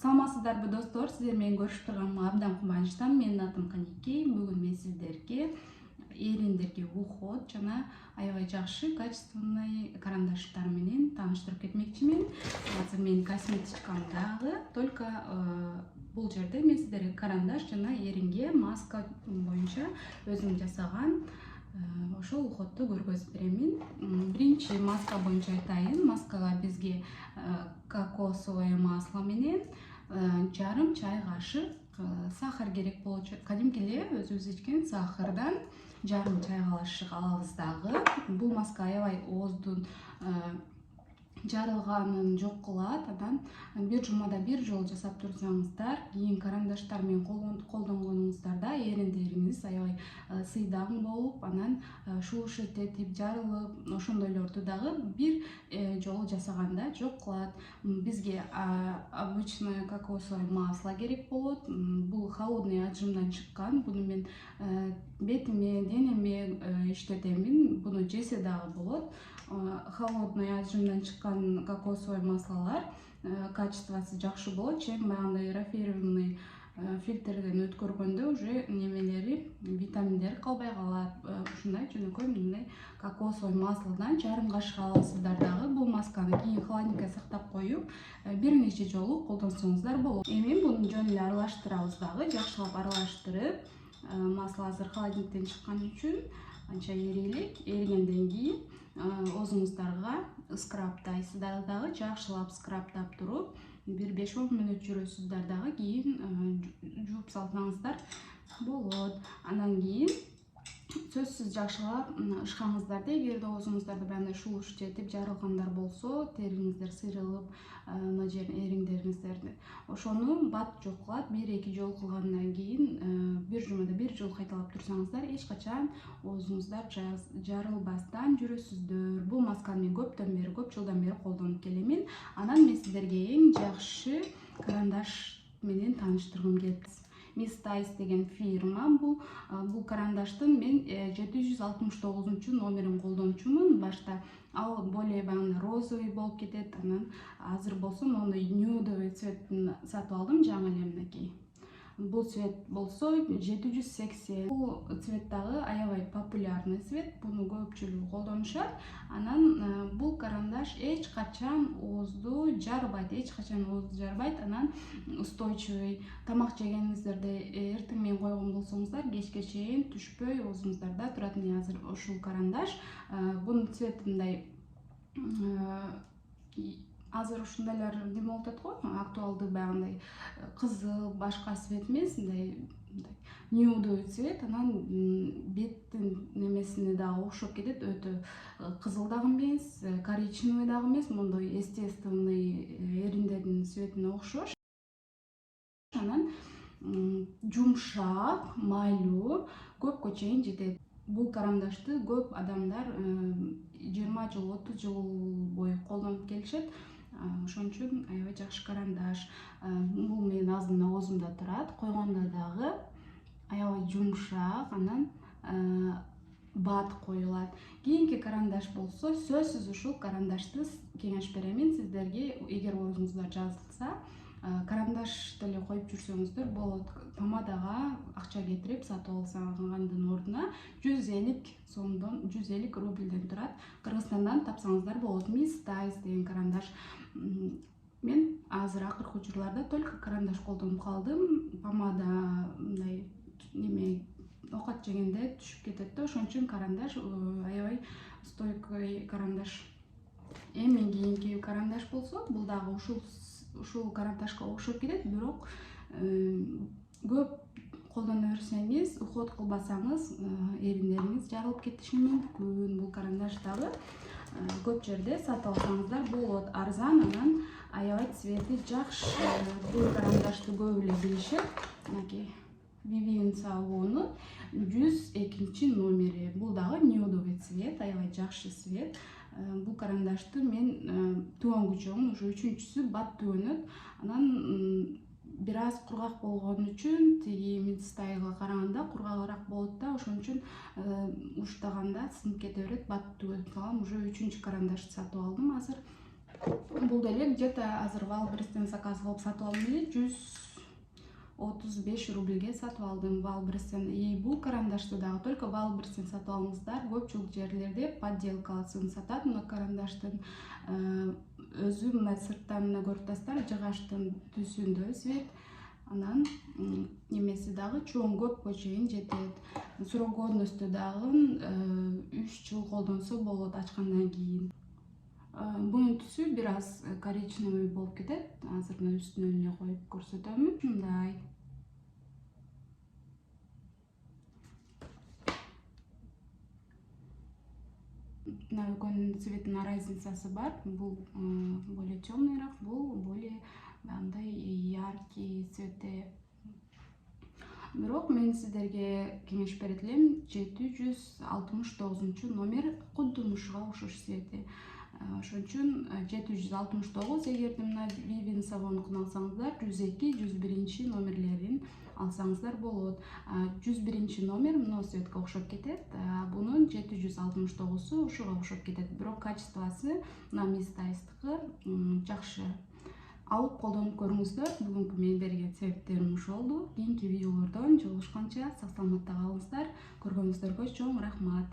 Саламатсыздарбы достор, сиздер менен көрүшүп турганыма абдан кубанычтамын. Менин атым Каникей. Бүгүн мен сиздерге эриндерге уход жана аябай жакшы качественный карандаштар менен тааныштырып кетмекчимин. Азыр менин косметичкамдагы только бул жерде мен сиздерге карандаш жана эринге маска боюнча өзүм жасаган ошол уходду көргөзүп беремин. Биринчи маска боюнча айтайын. Маскага бизге кокосовое масло менен жарым чай кашык сахар керек болчу. Кадимки эле өзүбүз ичкен сахардан жарым чай кашык алабыз дагы. Бул маска аябай ооздун жарылганын жок кылат. Анан бир жумада бир жолу жасап турсаңыздар, кийин карандаштар менен колдонгонуңуздарда эриндериңиз аябай сыйдаң болуп, анан шуушить этип, жарылып, ошондойлорду дагы бир жолу жасаганда жок кылат. Бизге обычное кокосовое масло керек болот. Бул холодный отжимдан чыккан. Буну мен бетиме, денеме иштетемин. Буну жесе дагы болот. Холодный отжимдан чыккан кокосовое маслолор качествосы жакшы болот, чем баягындай рафинированный фильтрден өткөргөндө уже немелери, витаминдери калбай калат. Ушундай жөнөкөй мындай кокосовое маслодан жарым кашык аласыздар дагы. Бул масканы кийин холодильникке сактап коюп, бир нече жолу колдонсоңуздар болот. Эми буну жөн эле аралаштырабыз дагы. Жакшылап аралаштырып, масло азыр холодильниктен чыккан үчүн анча эрилик. Эригенден кийин оозуңуздарга скрабтайсыздар дагы. Жакшылап скрабтап туруп, бир 5-10 мүнөт жүрөсүздар дагы. Кийин жууп салсаңыздар болот. Андан кийин сөзсүз жакшылап ышкаңыздарда, эгерде оозуңуздарда баягындай шуушить этип жарылгандар болсо, териңиздер сыйрылып, мына жер эриңдериңиздерди ошону бат жок кылат. 1-2 жолу кылгандан кийин бир жумада бир жолу кайталап турсаңыздар, эч качан оозуңуздар жарылбастан жүрөсүздөр. Бул масканы мен көп жылдан бери колдонуп келемин. Анан мен сиздерге эң жакшы карандаш менен тааныштыргым келет. Miss Tice деген фирма. Бул карандаштын мен 769 номерин колдончумун. Башта ал более баягындай розовый болуп кетет. Анан азыр болсо моундай нюдовый цветин сатып алдым, жаңы эле мынакей. Бул цвет болсо 780. Бул цвет дагы аябай популярный цвет. Буну көпчүлүгү колдонушат. Анан бул карандаш эч качан оозду жарбайт, Анан устойчивый. Тамак жегениңиздерде эртең менен койгон болсоңуздар, кечке чейин түшпөй оозуңуздарда турат. Мына азыр ушул карандаш, бунун цвети мындай азыр ушундайлар неме болуп атат го, актуалдуу баягындай кызыл, башка цвет эмес, мындай нюдовый цвет. Анан беттин немесине дагы окшоп кетет. Өтө кызыл дагы эмес, коричневый дагы эмес, мондой естественный эриндердин цветине окшош. Анан жумшак, майлуу, көпкө чейин жетет. Бул карандашты көп адамдар 20 жыл, 30 жыл бою колдонуп келишет. Ошон үчүн аябай жакшы карандаш. Бул менин азыр оозумда турат. Койгондо дагы аябай жумшак, анан бат коюлат. Кийинки карандаш болсо, сөзсүз ушул карандашты кеңеш беремин сиздерге. Эгер оозуңуздар жазылса, карандашты эле коюп жүрсөңүздөр болот. Помадага акча кетирип сатып алсаңардын ордуна 150 сомдон, 150 рубльден турат. Кыргызстандан тапсаңыздар болот. Miss Tice деген карандаш. Мен азыр акыркы учурларда только карандаш колдонуп калдым. Помада мындай неме оокат жегенде түшүп кетет да, ошон үчүн карандаш аябай стойкий карандаш. Эми кийинки карандаш болсо, бул дагы ушул карандашка окшоп кетет, бирок көп колдоно берсеңиз, уход кылбасаңыз, эриндериңиз жарылып кетиши мүмкүн. Бул карандаш дагы көп жерде сатып алсаңыздар болот. Арзан, анан аябай цвети жакшы. Бул карандашты көп эле билишет. Мынакей Vivienne Savon'ун 102 номери. Бул дагы нюдовый цвет, аябай жакшы цвет. Бул карандашты мен түгөнгүчөмүн, уже 3-чүсү бат түгөнөт. Анан бир аз кургак болгон үчүн тиги Miss Tice'га караганда кургагыраак болот да, ошон үчүн уштаганда сынып кете берет, бат түгөнүп калам. Уже 3-карандашты сатып алдым азыр. Бул деле где-то азыр Wildberries'тен заказ кылып сатып алдым эле 135 рубльге сатып алдым Wildberries'тен. И бул карандашты дагы только Wildberries'тен сатып алыңыздар. Көпчүлүк жерлерде подделкасын сатат мына карандаштын. Өзү мына сырттан мына көрүп атасыздар, жыгачтын түсүндө цвет. Анан немеси дагы чоң, көпкө чейин жетет. Срок годности дагы 3 жыл колдонсо болот ачкандан кийин. Бунун түсү бир аз коричневый болуп кетет. Азыр мына үстүнө эле коюп көрсөтөмүн. Мындай. Мына экөөнүн цветинин разницасы бар. Бул более темныйраак, бул более мындай яркий цветте. Бирок мен сиздерге кеңеш берет элем, 769 номер кудду ушуга окшош цвети. Ошон үчүн 769, эгерде мына Vivian Savon'ун алсаңыздар, 102, 101 номерлерин алсаңыздар болот. 101 номер мына цветке окшоп кетет, бунун 769-у ушуга окшоп кетет. Бирок качествосы мына Mistайстыкы жакшы. Алып колдонуп көрүңүздөр. Бүгүнкү мен берген цветтерим ушул болду. Кийинки видеолордон жолугушканча сак саламатта калыңыздар. Көргөнүңүздөргө чоң рахмат.